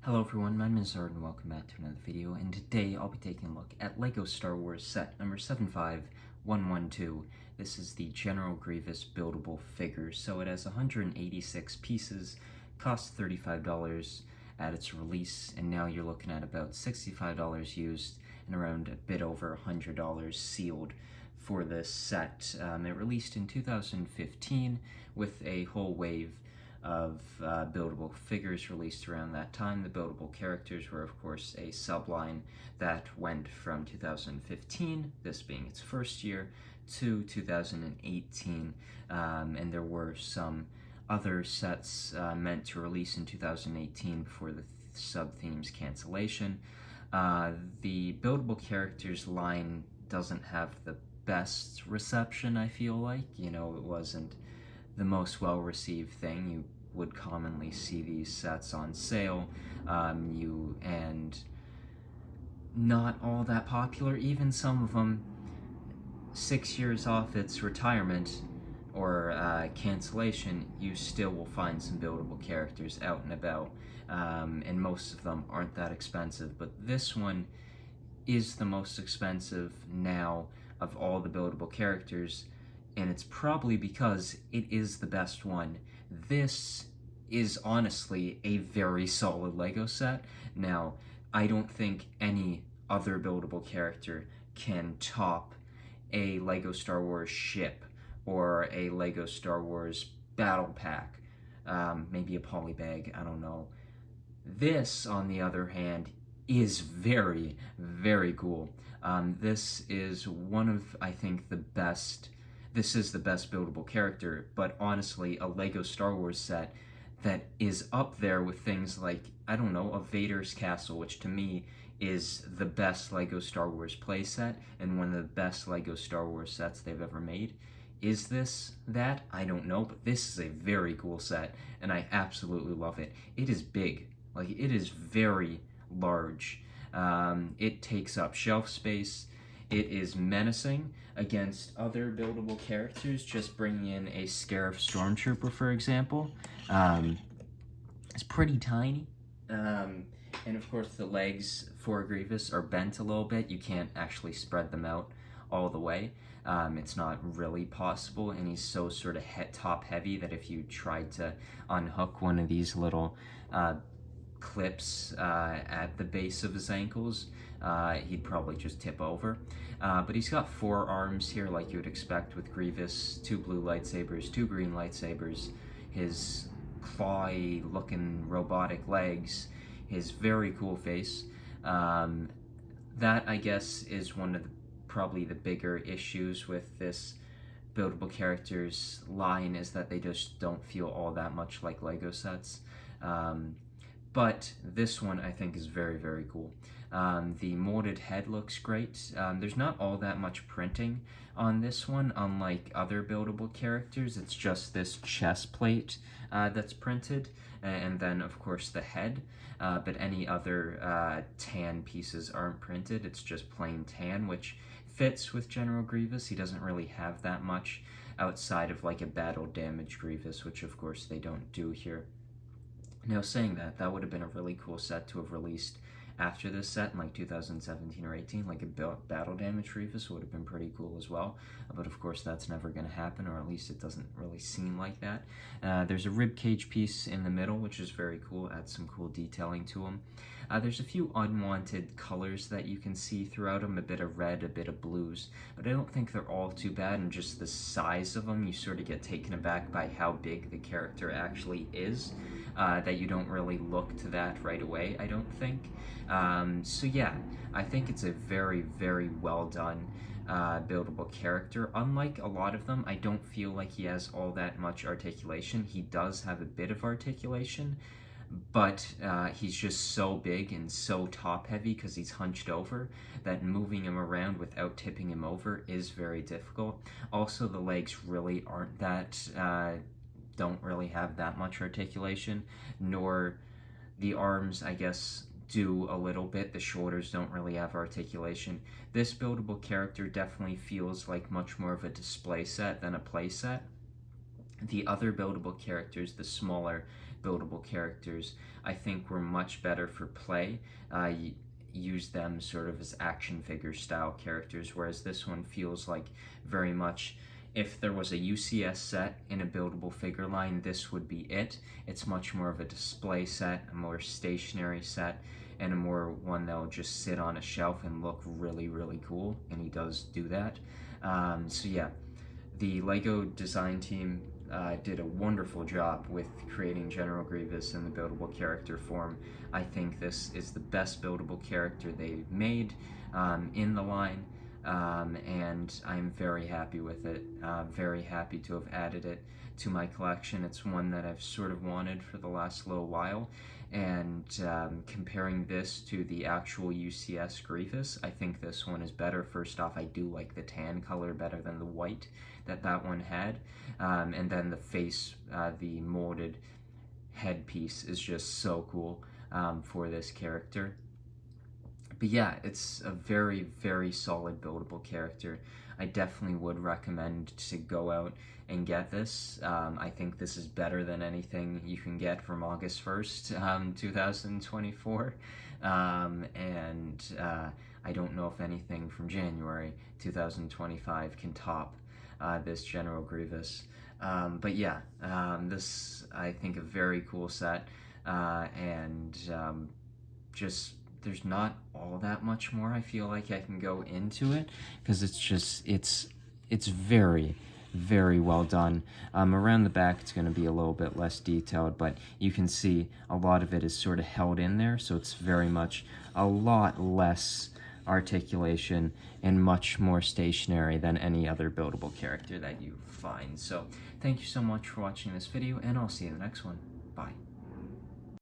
Hello everyone, my name is Art and welcome back to another video, and today I'll be taking a look at LEGO Star Wars set number 75112. This is the General Grievous buildable figure, so it has 186 pieces, cost $35 at its release, and now you're looking at about $65 used and around a bit over $100 sealed for this set. It released in 2015 with a whole wave of buildable figures released around that time. The buildable characters were, of course, a subline that went from 2015, this being its first year, to 2018, and there were some other sets meant to release in 2018 before the sub-theme's cancellation. The buildable characters line doesn't have the best reception, I feel like. You know, it wasn't the most well-received thing. You would commonly see these sets on sale, and not all that popular. Even some of them 6 years off its retirement or cancellation, you still will find some buildable characters out and about, and most of them aren't that expensive, but this one is the most expensive now of all the buildable characters, and it's probably because it is the best one. This is honestly a very solid LEGO set. Now, I don't think any other buildable character can top a LEGO Star Wars ship or a LEGO Star Wars battle pack, maybe a polybag, I don't know. This, on the other hand, is very, very cool. This is one of, I think, the best. This is the best buildable character, but honestly, a LEGO Star Wars set that is up there with things like, I don't know, a Vader's Castle, which to me is the best LEGO Star Wars playset and one of the best LEGO Star Wars sets they've ever made. Is this that? I don't know, but this is a very cool set, and I absolutely love it. It is big. Like, it is very large. It takes up shelf space. It is menacing against other buildable characters. Just bringing in a Scarif Stormtrooper, for example. It's pretty tiny. And of course the legs for Grievous are bent a little bit. You can't actually spread them out all the way. It's not really possible, and he's so sort of top heavy that if you tried to unhook one of these little clips at the base of his ankles, he'd probably just tip over. But he's got 4 arms here, like you would expect with Grievous, 2 blue lightsabers, 2 green lightsabers, his clawy looking robotic legs, his very cool face. That, I guess, is one of probably the bigger issues with this buildable characters line, is that they just don't feel all that much like LEGO sets. But this one, I think, is very, very cool. The molded head looks great. There's not all that much printing on this one, unlike other buildable characters. It's just this chest plate that's printed, and then, of course, the head. But any other tan pieces aren't printed. It's just plain tan, which fits with General Grievous. He doesn't really have that much outside of like a battle damage Grievous, which of course they don't do here. Now, saying that, that would have been a really cool set to have released after this set in like 2017 or 18, like a battle damage Grievous would have been pretty cool as well, but of course that's never going to happen, or at least it doesn't really seem like that. There's a ribcage piece in the middle, which is very cool, adds some cool detailing to them. There's a few unwanted colors that you can see throughout them, a bit of red, a bit of blues, but I don't think they're all too bad, and just the size of them, you sort of get taken aback by how big the character actually is, that you don't really look to that right away, I don't think. So yeah, I think it's a very, very well done buildable character. Unlike a lot of them, I don't feel like he has all that much articulation. He does have a bit of articulation, but he's just so big and so top heavy because he's hunched over that moving him around without tipping him over is very difficult. Also, the legs really aren't that, don't really have that much articulation, nor the arms, I guess, do a little bit. The shoulders don't really have articulation. This buildable character definitely feels like much more of a display set than a play set. The other buildable characters, the smaller buildable characters, I think, were much better for play. Use them sort of as action figure style characters, whereas this one feels like very much, if there was a UCS set in a buildable figure line, this would be it. It's much more of a display set, a more stationary set, and a more one that'll just sit on a shelf and look really, really cool, and he does do that. So yeah, the LEGO design team did a wonderful job with creating General Grievous in the buildable character form. I think this is the best buildable character they've made in the line, and I'm very happy with it. Very happy to have added it to my collection. It's one that I've sort of wanted for the last little while, and comparing this to the actual UCS Grievous, I think this one is better. First off, I do like the tan color better than the white that one had, and then the face, the molded headpiece is just so cool for this character. But yeah, it's a very, very solid buildable character. I definitely would recommend to go out and get this. I think this is better than anything you can get from August 1st, 2024. And I don't know if anything from January 2025 can top this General Grievous. But yeah, this, I think, a very cool set, and just, there's not all that much more I feel like I can go into it, because it's just, it's very, very well done. Around the back it's going to be a little bit less detailed, but you can see a lot of it is sort of held in there, so it's very much a lot less articulation and much more stationary than any other buildable character that you find. So thank you so much for watching this video, and I'll see you in the next one. Bye.